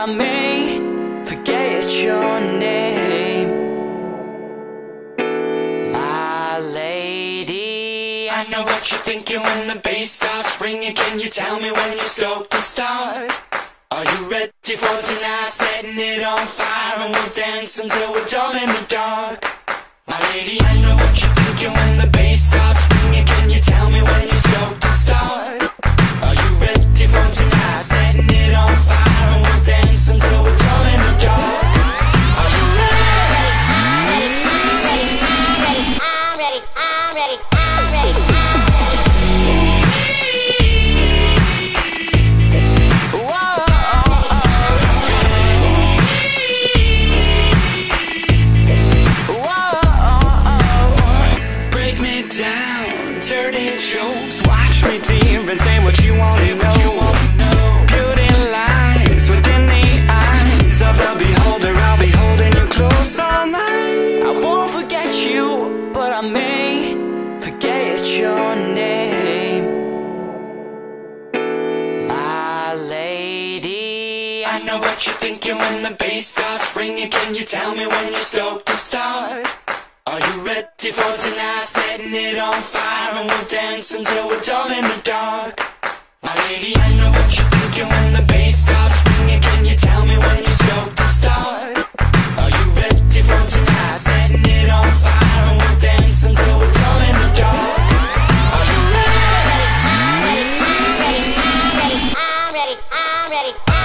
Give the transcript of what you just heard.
I may forget your name, my lady. I know what you're thinking when the bass starts ringing. Can you tell me when you're stoked to start? Are you ready for tonight? Setting it on fire and we'll dance until we're dumb in the dark. My lady, I know what you're thinking when the bass starts ringing. Can you tell me when you're stoked to start? Are you ready for tonight? Setting it on fire and we'll dance until we're dumb in the dark. Are you ready? I'm ready, I'm ready, I'm ready, I'm ready. Watch me deep and say what you want to know. Beauty lies within the eyes of the beholder. I'll be holding you close all night. I won't forget you, but I may forget your name, my lady. I know what you're thinking when the bass starts ringing. Can you tell me when you're stoked to start? Are you ready for tonight? Setting it on fire and we'll dance until we're dumb in the dark. My lady, I know what you're thinking when the bass starts ringing. Can you tell me when you're stoked to start? Are you ready for tonight? Setting it on fire and we'll dance until we're dumb in the dark. Are you ready? I'm ready, I'm ready, I'm ready, I'm ready, I'm ready.